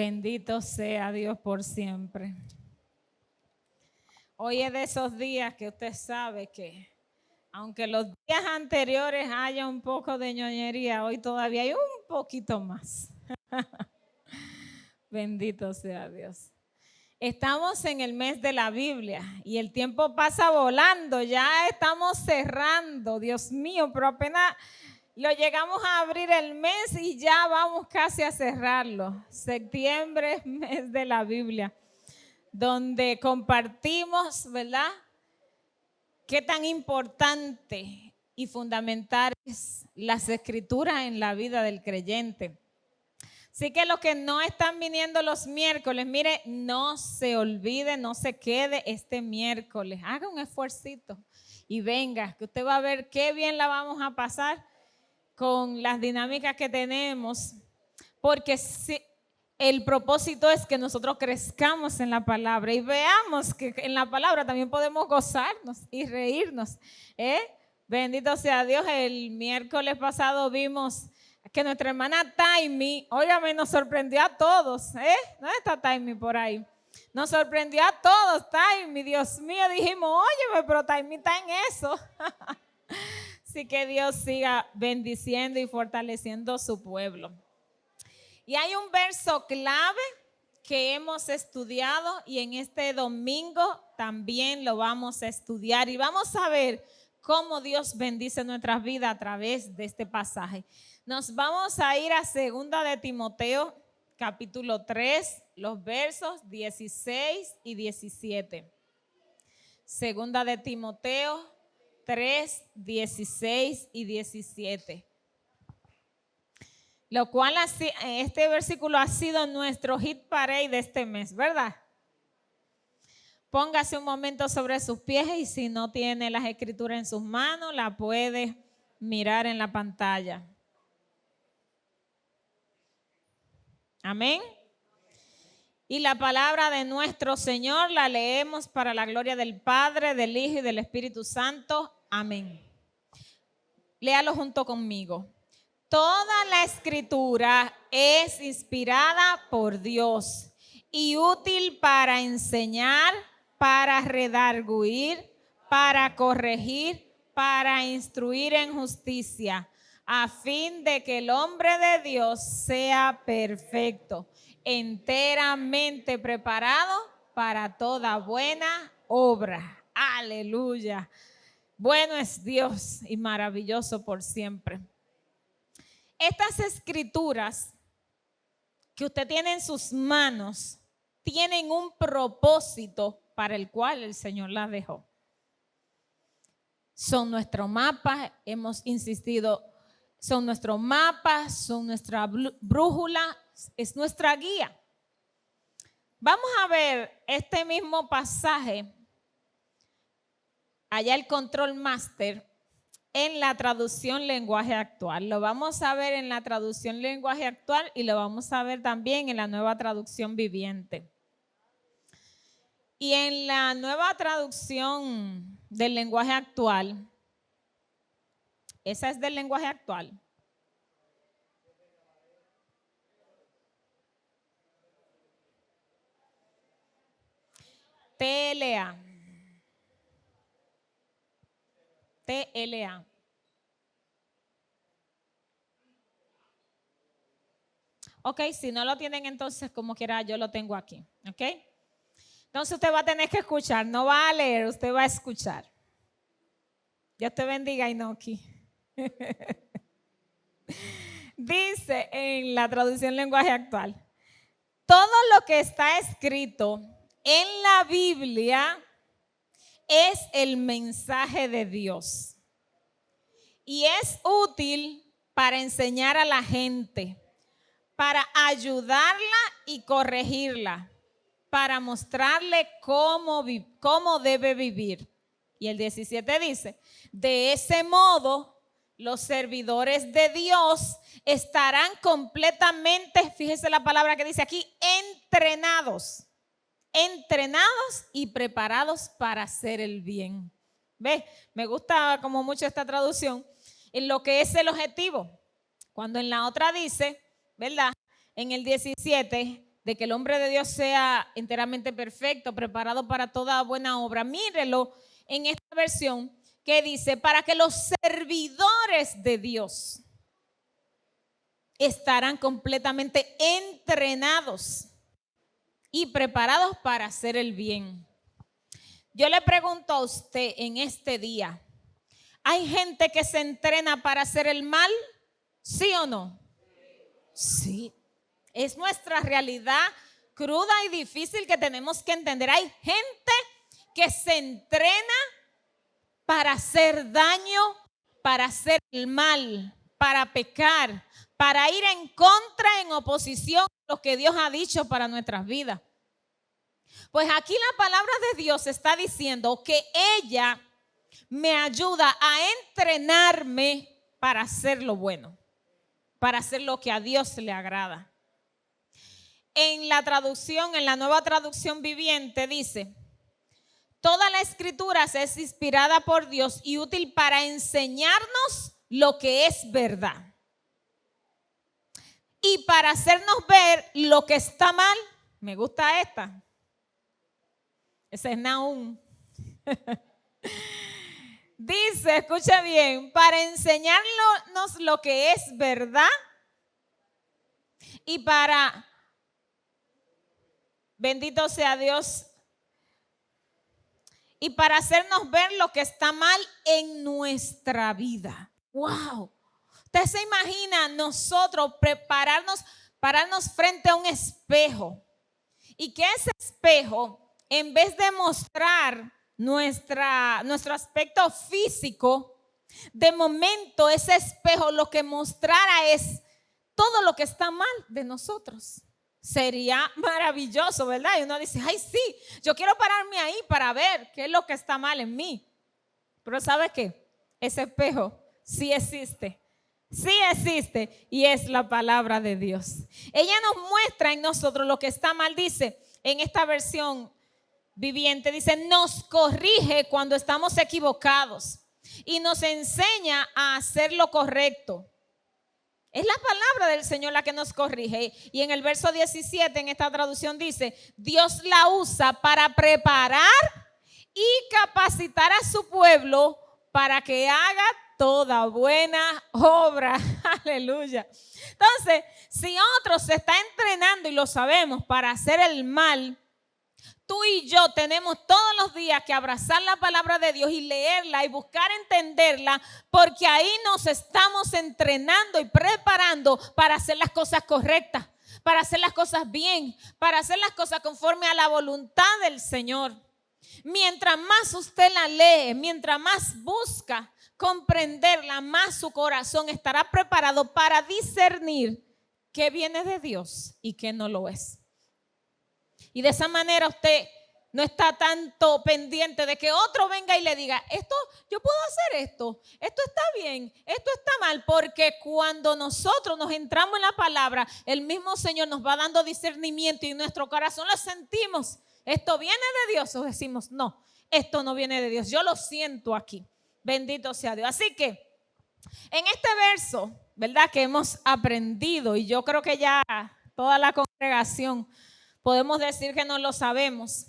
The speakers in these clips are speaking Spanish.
Bendito sea Dios por siempre. Hoy es de esos días que usted sabe que, aunque los días anteriores haya un poco de ñoñería, hoy todavía hay un poquito más. Bendito sea Dios. Estamos en el mes de la Biblia y el tiempo pasa volando, ya estamos cerrando, Dios mío, pero apenas lo llegamos a abrir el mes y ya vamos casi a cerrarlo. Septiembre es mes de la Biblia, donde compartimos, ¿verdad?, qué tan importante y fundamental es las escrituras en la vida del creyente. Así que los que no están viniendo los miércoles, mire, no se olvide, no se quede este miércoles. Haga un esfuercito y venga, que usted va a ver qué bien la vamos a pasar con las dinámicas que tenemos. Porque el propósito es que nosotros crezcamos en la palabra y veamos que en la palabra también podemos gozarnos y reírnos. Bendito sea Dios. El miércoles pasado vimos que nuestra hermana Taimi, óigame, nos sorprendió a todos. ¿Dónde está Taimi por ahí? Nos sorprendió a todos, Taimi. Dios mío, dijimos, óyeme, pero Taimi está en eso. Así que Dios siga bendiciendo y fortaleciendo su pueblo. Y hay un verso clave que hemos estudiado y en este domingo también lo vamos a estudiar y vamos a ver cómo Dios bendice nuestras vidas a través de este pasaje. Nos vamos a ir a 2 de Timoteo, capítulo 3, los versos 16 y 17. 2 de Timoteo 3, 16 y 17. Lo cual este versículo ha sido nuestro hit parade de este mes, ¿verdad? Póngase un momento sobre sus pies y si no tiene las escrituras en sus manos, la puede mirar en la pantalla. Amén. Y la palabra de nuestro Señor la leemos para la gloria del Padre, del Hijo y del Espíritu Santo. Amén. Léalo junto conmigo. Toda la escritura es inspirada por Dios y útil para enseñar, para redarguir, para corregir, para instruir en justicia, a fin de que el hombre de Dios sea perfecto, enteramente preparado para toda buena obra. Aleluya. Bueno es Dios y maravilloso por siempre. Estas escrituras que usted tiene en sus manos tienen un propósito para el cual el Señor las dejó. Son nuestro mapa, hemos insistido, son nuestro mapa, son nuestra brújula, es nuestra guía. Vamos a ver este mismo pasaje, allá el Control Master, en la traducción lenguaje actual. Lo vamos a ver en la traducción lenguaje actual y lo vamos a ver también en la nueva traducción viviente. Y en la nueva traducción del lenguaje actual, esa es del lenguaje actual. TLA. TLA. Ok, si no lo tienen entonces como quiera yo lo tengo aquí. Ok. Entonces usted va a tener que escuchar, no va a leer, usted va a escuchar. Dios te bendiga, Inoki. Dice en la traducción lenguaje actual, todo lo que está escrito en la Biblia es el mensaje de Dios y es útil para enseñar a la gente, para ayudarla y corregirla, para mostrarle cómo debe vivir. Y el 17 dice, de ese modo los servidores de Dios estarán completamente, fíjese la palabra que dice aquí, entrenados y preparados para hacer el bien. ¿Ve? Me gusta como mucho esta traducción en lo que es el objetivo. Cuando en la otra dice, ¿verdad? En el 17, de que el hombre de Dios sea enteramente perfecto, preparado para toda buena obra. Mírelo en esta versión que dice, para que los servidores de Dios estarán completamente entrenados y preparados para hacer el bien. Yo le pregunto a usted en este día, ¿hay gente que se entrena para hacer el mal? ¿Sí o no? Sí. Es nuestra realidad cruda y difícil que tenemos que entender. Hay gente que se entrena para hacer daño, para hacer el mal, para pecar, para ir en contra, en oposición a lo que Dios ha dicho para nuestras vidas. Pues aquí la palabra de Dios está diciendo que ella me ayuda a entrenarme para hacer lo bueno, para hacer lo que a Dios le agrada. En la traducción, en la Nueva Traducción Viviente dice, toda la escritura es inspirada por Dios y útil para enseñarnos lo que es verdad y para hacernos ver lo que está mal. Me gusta esta. Ese es Nahum. Dice, escucha bien, para enseñarnos lo que es verdad y para, bendito sea Dios, y para hacernos ver lo que está mal en nuestra vida. ¡Wow! Usted se imagina nosotros pararnos frente a un espejo y que ese espejo, en vez de mostrar nuestro aspecto físico, de momento ese espejo lo que mostrara es todo lo que está mal de nosotros. Sería maravilloso, ¿verdad? Y uno dice, ay sí, yo quiero pararme ahí para ver qué es lo que está mal en mí. Pero ¿sabe qué? Ese espejo sí existe. Sí existe y es la palabra de Dios. Ella nos muestra en nosotros lo que está mal. Dice en esta versión viviente, dice, nos corrige cuando estamos equivocados y nos enseña a hacer lo correcto. Es la palabra del Señor la que nos corrige. Y en el verso 17 en esta traducción dice, Dios la usa para preparar y capacitar a su pueblo para que haga toda buena obra. Aleluya. Entonces, si otro se está entrenando y lo sabemos para hacer el mal, tú y yo tenemos todos los días que abrazar la palabra de Dios y leerla y buscar entenderla, porque ahí nos estamos entrenando y preparando para hacer las cosas correctas, para hacer las cosas bien, para hacer las cosas conforme a la voluntad del Señor. Mientras más usted la lee, mientras más busca comprenderla, más su corazón estará preparado para discernir qué viene de Dios y qué no lo es. Y de esa manera usted no está tanto pendiente de que otro venga y le diga, esto, yo puedo hacer esto está bien, esto está mal, porque cuando nosotros nos entramos en la palabra, el mismo Señor nos va dando discernimiento y en nuestro corazón lo sentimos. ¿Esto viene de Dios? O decimos, no, esto no viene de Dios, yo lo siento aquí. Bendito sea Dios. Así que en este verso, ¿verdad? Que hemos aprendido, y yo creo que ya toda la congregación podemos decir que no lo sabemos,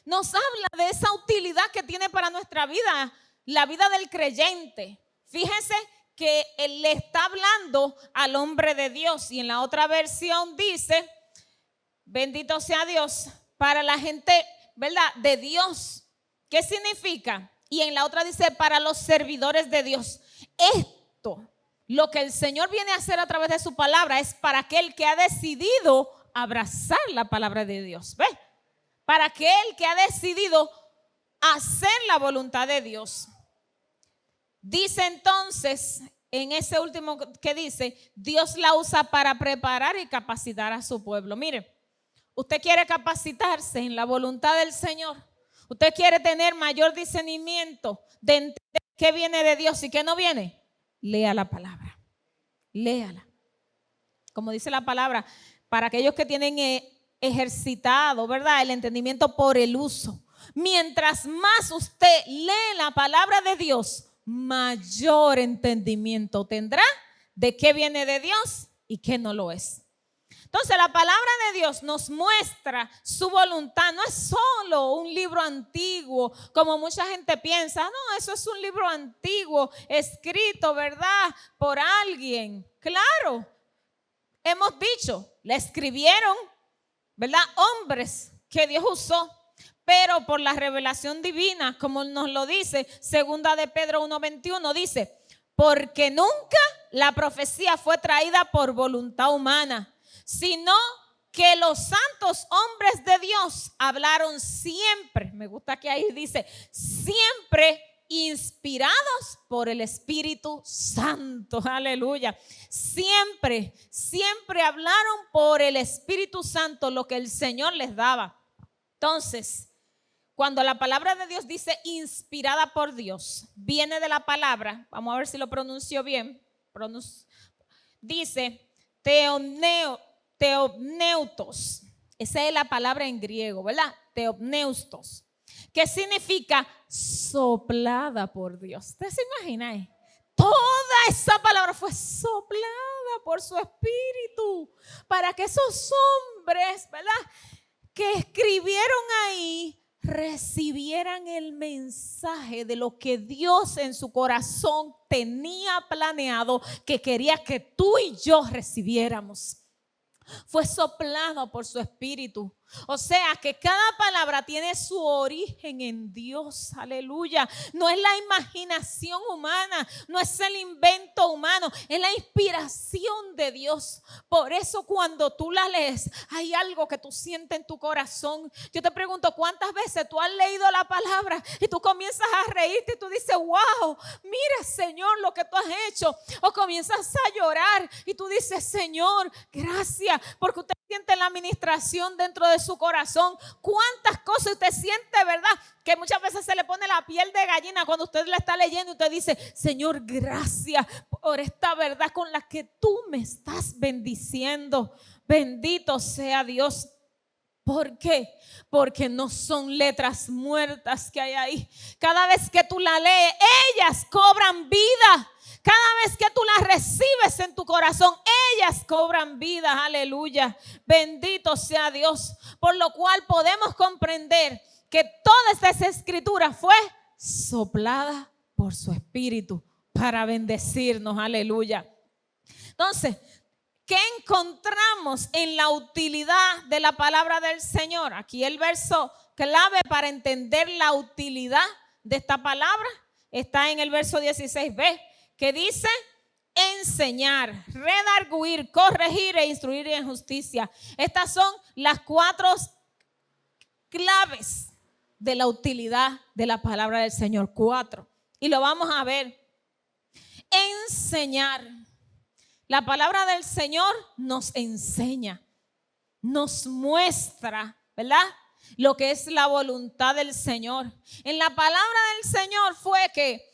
nos habla de esa utilidad que tiene para nuestra vida, la vida del creyente. Fíjese que él le está hablando al hombre de Dios, y en la otra versión dice, bendito sea Dios, para la gente, ¿verdad? De Dios. ¿Qué significa? Y en la otra dice, para los servidores de Dios. Esto, lo que el Señor viene a hacer a través de su palabra, es para aquel que ha decidido abrazar la palabra de Dios. ¿Ve? Para aquel que ha decidido hacer la voluntad de Dios. Dice entonces, en ese último que dice, Dios la usa para preparar y capacitar a su pueblo. Mire, usted quiere capacitarse en la voluntad del Señor. Usted quiere tener mayor discernimiento de entender qué viene de Dios y qué no viene. Lea la palabra. Léala. Como dice la palabra, para aquellos que tienen ejercitado, ¿verdad?, el entendimiento por el uso. Mientras más usted lee la palabra de Dios, mayor entendimiento tendrá de qué viene de Dios y qué no lo es. Entonces la palabra de Dios nos muestra su voluntad. No es solo un libro antiguo, como mucha gente piensa. No, eso es un libro antiguo, escrito, ¿verdad?, por alguien. Claro, hemos dicho, le escribieron, ¿verdad?, hombres que Dios usó. Pero por la revelación divina, como nos lo dice, segunda de Pedro 1:21, dice, porque nunca la profecía fue traída por voluntad humana, sino que los santos hombres de Dios hablaron siempre, me gusta que ahí dice, siempre inspirados por el Espíritu Santo, aleluya. Siempre hablaron por el Espíritu Santo lo que el Señor les daba. Entonces, cuando la palabra de Dios dice inspirada por Dios, viene de la palabra, vamos a ver si lo pronuncio bien, dice teopneutos. Esa es la palabra en griego, ¿verdad? Teopneustos, que significa soplada por Dios. ¿Usted se imagina? Toda esa palabra fue soplada por su Espíritu para que esos hombres, ¿verdad?, que escribieron ahí recibieran el mensaje de lo que Dios en su corazón tenía planeado, que quería que tú y yo recibiéramos. Fue soplado por su Espíritu. O sea que cada palabra tiene su origen en Dios, aleluya. No es la imaginación humana, no es el invento humano, es la inspiración de Dios. Por eso cuando tú la lees, hay algo que tú sientes en tu corazón. Yo te pregunto, ¿cuántas veces tú has leído la palabra y tú comienzas a reírte y tú dices, wow, mira Señor lo que tú has hecho? O comienzas a llorar y tú dices, Señor, gracias, porque usted siente la administración dentro de su corazón. Cuántas cosas usted siente, ¿verdad?, que muchas veces se le pone la piel de gallina cuando usted la está leyendo y usted dice, Señor, gracias por esta verdad con la que tú me estás bendiciendo. Bendito sea Dios. ¿Por qué? Porque no son letras muertas que hay ahí. Cada vez que tú la lees, ellas cobran vida. Cada vez que tú las recibes en tu corazón, ellas cobran vida, aleluya. Bendito sea Dios. Por lo cual podemos comprender que toda esa escritura fue soplada por su Espíritu para bendecirnos, aleluya. Entonces, ¿qué encontramos en la utilidad de la palabra del Señor? Aquí el verso clave para entender la utilidad de esta palabra está en el verso 16b. Que dice enseñar, redarguir, corregir e instruir en justicia. Estas son las 4 claves de la utilidad de la palabra del Señor. 4. Y lo vamos a ver. Enseñar. La palabra del Señor nos enseña, nos muestra, ¿verdad?, lo que es la voluntad del Señor. En la palabra del Señor fue que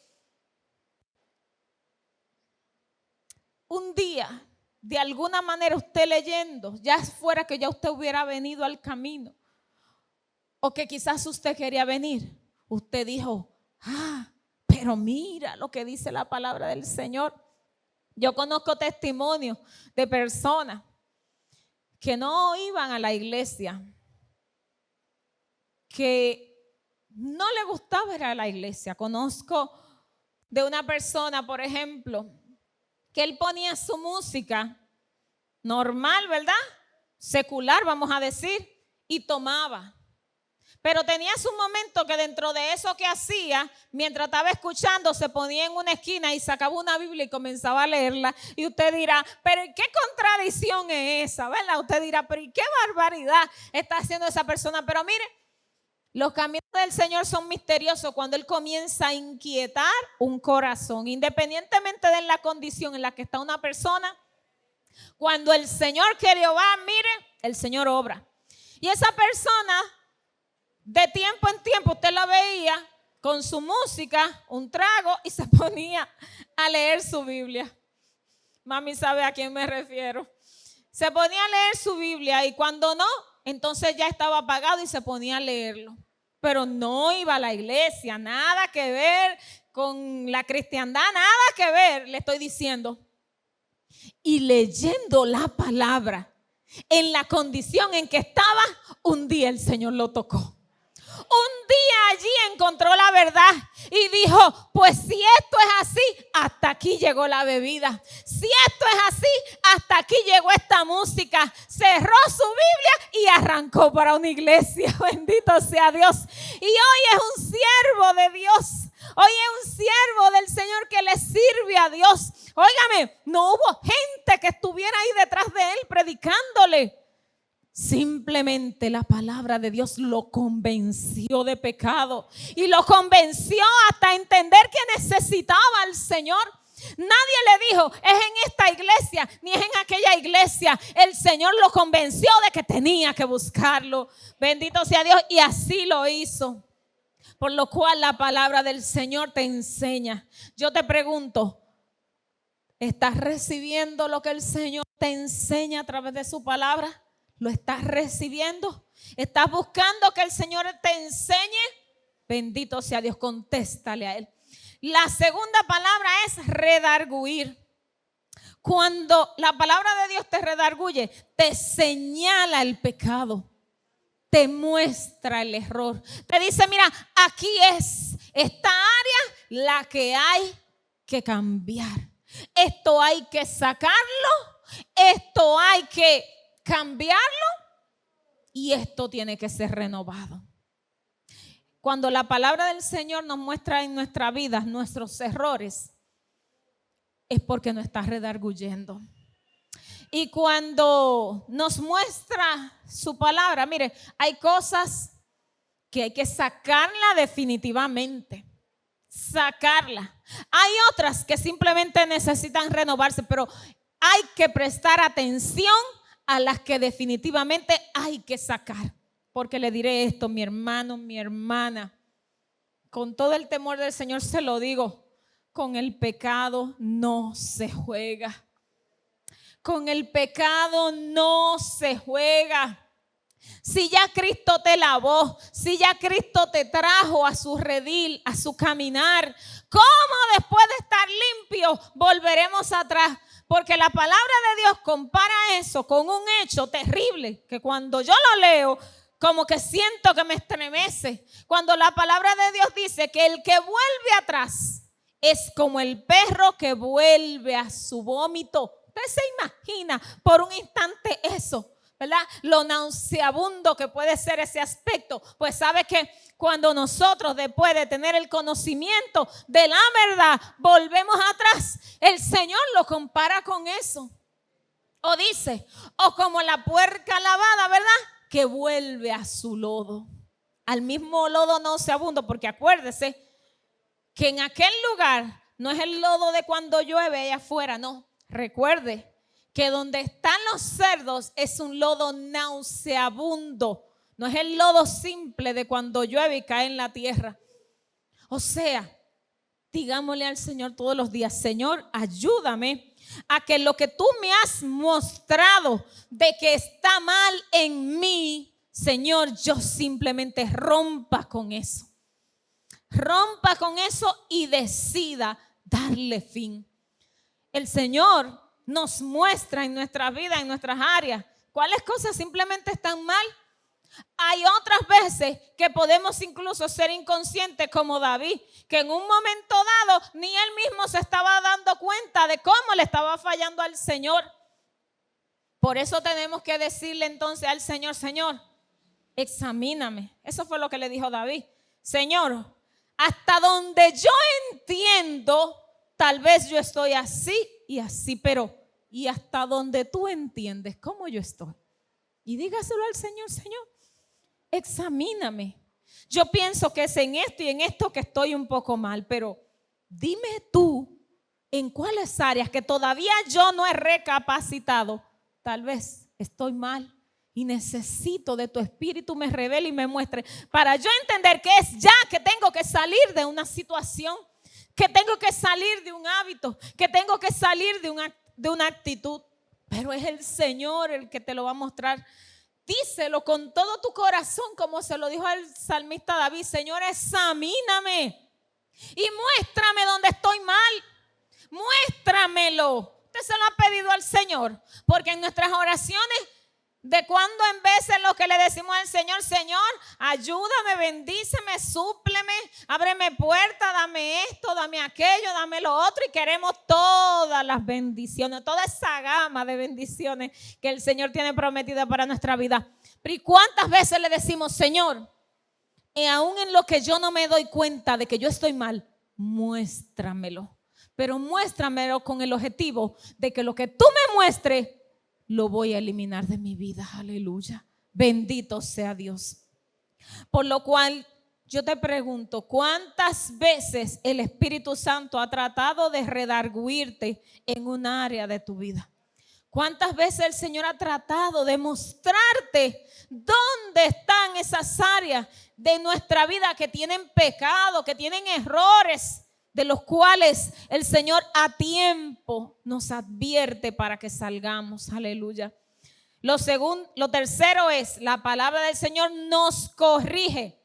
un día, de alguna manera usted leyendo, ya fuera que ya usted hubiera venido al camino, o que quizás usted quería venir, usted dijo, pero mira lo que dice la palabra del Señor. Yo conozco testimonios de personas que no iban a la iglesia, que no le gustaba ir a la iglesia. Conozco de una persona, por ejemplo, que él ponía su música normal, ¿verdad?, secular, vamos a decir, y tomaba. Pero tenía su momento que dentro de eso que hacía, mientras estaba escuchando, se ponía en una esquina y sacaba una Biblia y comenzaba a leerla. Y usted dirá, pero ¿qué contradicción es esa? ¿Verdad? Usted dirá, pero ¿y qué barbaridad está haciendo esa persona? Pero mire, los caminos del Señor son misteriosos cuando Él comienza a inquietar un corazón, independientemente de la condición en la que está una persona. Cuando el Señor quiere obrar, mire, el Señor obra. Y esa persona, de tiempo en tiempo, usted la veía con su música, un trago, y se ponía a leer su Biblia. Mami sabe a quién me refiero. Se ponía a leer su Biblia y cuando no, entonces ya estaba apagado y se ponía a leerlo. Pero no iba a la iglesia, nada que ver con la cristiandad, nada que ver, le estoy diciendo. Y leyendo la palabra, en la condición en que estaba, un día el Señor lo tocó. Un día allí encontró la verdad y dijo, pues si esto es así, hasta aquí llegó la bebida. Si esto es así, hasta aquí llegó esta música. Cerró su Biblia y arrancó para una iglesia. Bendito sea Dios. Y hoy es un siervo de Dios. Hoy es un siervo del Señor que le sirve a Dios. Óigame, no hubo gente que estuviera ahí detrás de él predicándole. Simplemente la palabra de Dios lo convenció de pecado y lo convenció hasta entender que necesitaba al Señor. Nadie le dijo, es en esta iglesia, ni es en aquella iglesia. El Señor lo convenció de que tenía que buscarlo. Bendito sea Dios, y así lo hizo. Por lo cual la palabra del Señor te enseña. Yo te pregunto, ¿estás recibiendo lo que el Señor te enseña a través de su palabra? ¿Lo estás recibiendo? ¿Estás buscando que el Señor te enseñe? Bendito sea Dios, contéstale a Él. La segunda palabra es redarguir. Cuando la palabra de Dios te redarguye, te señala el pecado, te muestra el error. Te dice, mira, aquí es esta área la que hay que cambiar. Esto hay que sacarlo, esto hay que cambiarlo y esto tiene que ser renovado. Cuando la palabra del Señor nos muestra en nuestra vida nuestros errores, es porque nos está redarguyendo. Y cuando nos muestra su palabra, mire, hay cosas que hay que sacarla definitivamente. Sacarla. Hay otras que simplemente necesitan renovarse, pero hay que prestar atención a las que definitivamente hay que sacar. Porque le diré esto, mi hermano, mi hermana, con todo el temor del Señor se lo digo, con el pecado no se juega. Con el pecado no se juega. Si ya Cristo te lavó, si ya Cristo te trajo a su redil, a su caminar, ¿cómo después de estar limpio volveremos atrás? Porque la palabra de Dios compara eso con un hecho terrible que cuando yo lo leo, como que siento que me estremece. Cuando la palabra de Dios dice que el que vuelve atrás es como el perro que vuelve a su vómito. Usted se imagina por un instante eso, ¿verdad? Lo nauseabundo que puede ser ese aspecto. Pues sabe que cuando nosotros, después de tener el conocimiento de la verdad, volvemos atrás, el Señor lo compara con eso. O dice, o como la puerca lavada, ¿verdad? Que vuelve a su lodo. Al mismo lodo nauseabundo, porque acuérdese que en aquel lugar no es el lodo de cuando llueve allá afuera, no. Recuerde que donde están los cerdos es un lodo nauseabundo. No es el lodo simple de cuando llueve y cae en la tierra. O sea, digámosle al Señor todos los días, Señor, ayúdame a que lo que tú me has mostrado de que está mal en mí, Señor, yo simplemente rompa con eso. Rompa con eso y decida darle fin. El Señor nos muestra en nuestra vida, en nuestras áreas, cuáles cosas simplemente están mal. Hay otras veces que podemos incluso ser inconscientes como David, que en un momento dado ni él mismo se estaba dando cuenta de cómo le estaba fallando al Señor. Por eso tenemos que decirle entonces al Señor, Señor, examíname. Eso fue lo que le dijo David. Señor, hasta donde yo entiendo, tal vez yo estoy así y así, pero y hasta donde tú entiendes cómo yo estoy. Y dígaselo al Señor, Señor, examíname. Yo pienso que es en esto y en esto que estoy un poco mal, pero dime tú en cuáles áreas que todavía yo no he recapacitado, tal vez estoy mal y necesito de tu espíritu me revele y me muestre para yo entender que es ya que tengo que salir de una situación, que tengo que salir de un hábito, que tengo que salir de una actitud. Pero es el Señor el que te lo va a mostrar. Díselo con todo tu corazón, como se lo dijo el salmista David. Señor, examíname y muéstrame dónde estoy mal. Muéstramelo. Usted se lo ha pedido al Señor, porque en nuestras oraciones De cuando en veces lo que le decimos al Señor, Señor, ayúdame, bendíceme, súpleme, ábreme puerta, dame esto, dame aquello, dame lo otro. Y queremos todas las bendiciones, toda esa gama de bendiciones que el Señor tiene prometida para nuestra vida. Pero ¿y cuántas veces le decimos, Señor, y aún en lo que yo no me doy cuenta de que yo estoy mal, muéstramelo? Pero muéstramelo con el objetivo de que lo que tú me muestres, lo voy a eliminar de mi vida. Aleluya. Bendito sea Dios. Por lo cual yo te pregunto, ¿cuántas veces el Espíritu Santo ha tratado de redarguirte en un área de tu vida? ¿Cuántas veces el Señor ha tratado de mostrarte dónde están esas áreas de nuestra vida que tienen pecado, que tienen errores, de los cuales el Señor a tiempo nos advierte para que salgamos? Aleluya. Lo tercero es, la palabra del Señor nos corrige.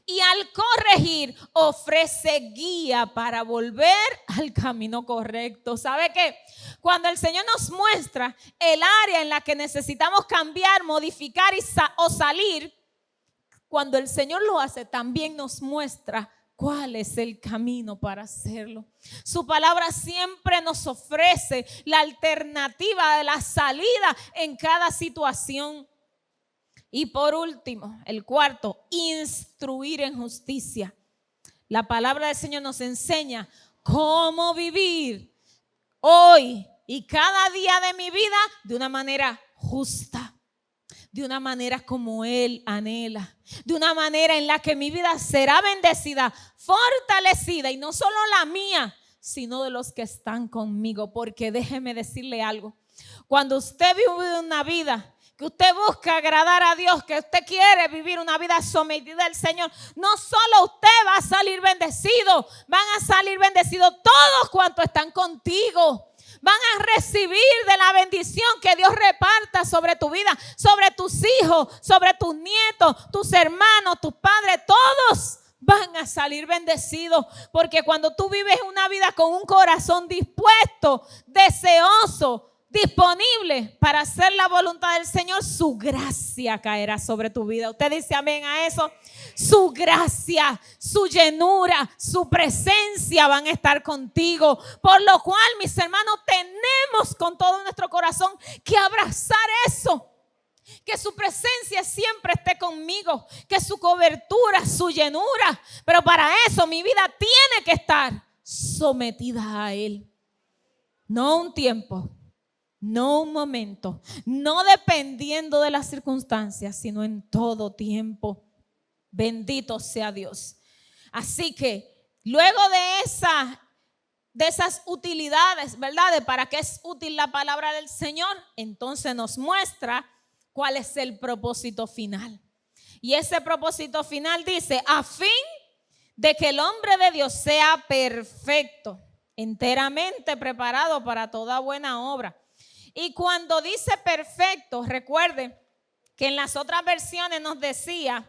Y al corregir, ofrece guía para volver al camino correcto. ¿Sabe qué? Cuando el Señor nos muestra el área en la que necesitamos cambiar, modificar o salir, cuando el Señor lo hace, también nos muestra cuál es el camino para hacerlo. Su palabra siempre nos ofrece la alternativa de la salida en cada situación. Y por último, el cuarto, instruir en justicia. La palabra del Señor nos enseña cómo vivir hoy y cada día de mi vida de una manera justa, de una manera como Él anhela, de una manera en la que mi vida será bendecida, fortalecida, y no solo la mía, sino de los que están conmigo. Porque déjeme decirle algo, cuando usted vive una vida que usted busca agradar a Dios, que usted quiere vivir una vida sometida al Señor, no solo usted va a salir bendecido, van a salir bendecidos todos cuantos están contigo. Van a recibir de la bendición que Dios reparta sobre tu vida, sobre tus hijos, sobre tus nietos, tus hermanos, tus padres. Todos van a salir bendecidos, porque cuando tú vives una vida con un corazón dispuesto, deseoso, disponible para hacer la voluntad del Señor, su gracia caerá sobre tu vida. Usted dice amén a eso. Su gracia, su llenura, su presencia van a estar contigo. Por lo cual, mis hermanos, tenemos con todo nuestro corazón que abrazar eso. Que su presencia siempre esté conmigo, que su cobertura, su llenura. Pero para eso mi vida tiene que estar sometida a Él. No un tiempo, no un momento, no dependiendo de las circunstancias, sino en todo tiempo. Bendito sea Dios. Así que luego de esas utilidades, ¿verdad? De para qué es útil la palabra del Señor, entonces nos muestra cuál es el propósito final. Y ese propósito final dice, a fin de que el hombre de Dios sea perfecto, enteramente preparado para toda buena obra. Y cuando dice perfecto, recuerde que en las otras versiones nos decía,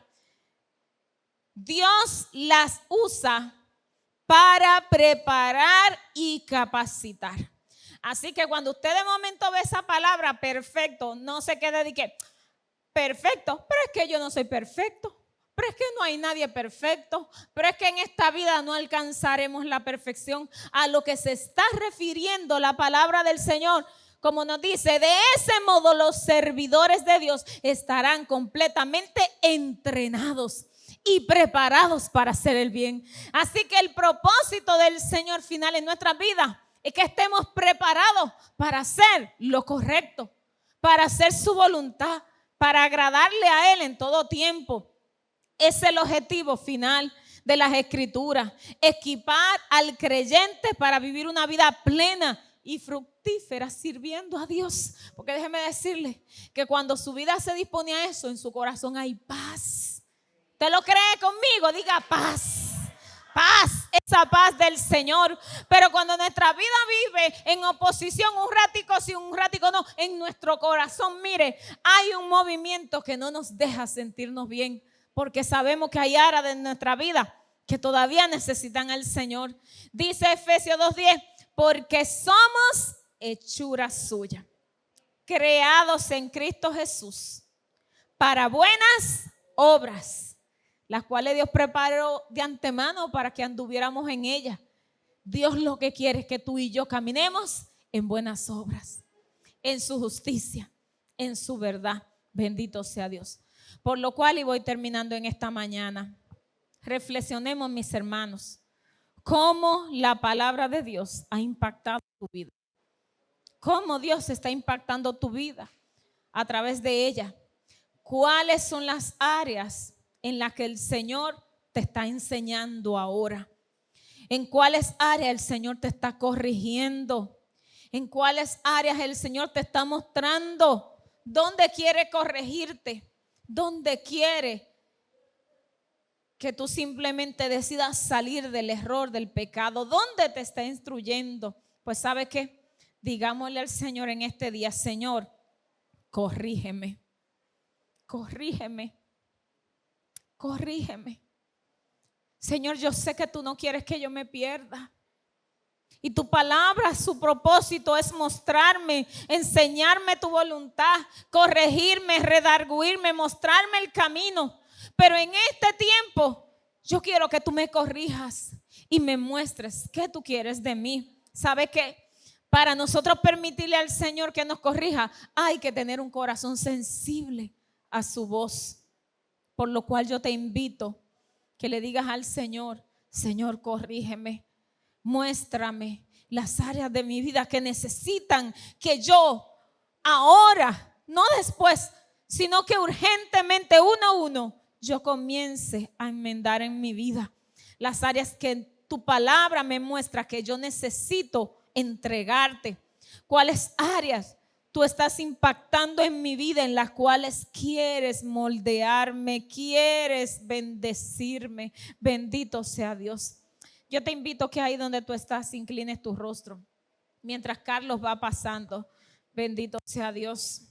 Dios las usa para preparar y capacitar. Así que cuando usted de momento ve esa palabra perfecto, no se quede de que perfecto, pero es que yo no soy perfecto, pero es que no hay nadie perfecto, pero es que en esta vida no alcanzaremos la perfección. A lo que se está refiriendo la palabra del Señor, como nos dice, de ese modo los servidores de Dios estarán completamente entrenados y preparados para hacer el bien. Así que el propósito del Señor final en nuestra vida es que estemos preparados para hacer lo correcto, para hacer su voluntad, para agradarle a Él en todo tiempo. Es el objetivo final de las Escrituras, equipar al creyente para vivir una vida plena y fructífera sirviendo a Dios. Porque déjeme decirle que cuando su vida se dispone a eso, en su corazón hay paz. ¿Usted lo cree conmigo? Diga paz. Paz, esa paz del Señor. Pero cuando nuestra vida vive en oposición, un ratico sí, un ratico no, en nuestro corazón, mire, hay un movimiento que no nos deja sentirnos bien, porque sabemos que hay áreas de nuestra vida que todavía necesitan al Señor. Dice Efesios 2:10, porque somos hechura suya, creados en Cristo Jesús para buenas obras, las cuales Dios preparó de antemano para que anduviéramos en ellas. Dios lo que quiere es que tú y yo caminemos en buenas obras, en su justicia, en su verdad. Bendito sea Dios. Por lo cual, y voy terminando en esta mañana, reflexionemos, mis hermanos, cómo la palabra de Dios ha impactado tu vida. Cómo Dios está impactando tu vida a través de ella. ¿Cuáles son las áreas en las que el Señor te está enseñando ahora? ¿En cuáles áreas el Señor te está corrigiendo? ¿En cuáles áreas el Señor te está mostrando dónde quiere corregirte? ¿Dónde quiere que tú simplemente decidas salir del error, del pecado? ¿Dónde te está instruyendo? Pues ¿sabe qué? Digámosle al Señor en este día: Señor, corrígeme, corrígeme, corrígeme. Señor, yo sé que tú no quieres que yo me pierda. Y tu palabra, su propósito es mostrarme, enseñarme tu voluntad, corregirme, redarguirme, mostrarme el camino. Pero en este tiempo yo quiero que tú me corrijas y me muestres qué tú quieres de mí. ¿Sabe qué? Para nosotros permitirle al Señor que nos corrija, hay que tener un corazón sensible a su voz. Por lo cual yo te invito que le digas al Señor: Señor, corrígeme, muéstrame las áreas de mi vida que necesitan que yo ahora, no después, sino que urgentemente, uno a uno, yo comience a enmendar en mi vida. Las áreas que tu palabra me muestra que yo necesito entregarte. ¿Cuáles áreas tú estás impactando en mi vida, en las cuales quieres moldearme, quieres bendecirme? Bendito sea Dios. Yo te invito que ahí donde tú estás inclines tu rostro mientras Carlos va pasando. Bendito sea Dios.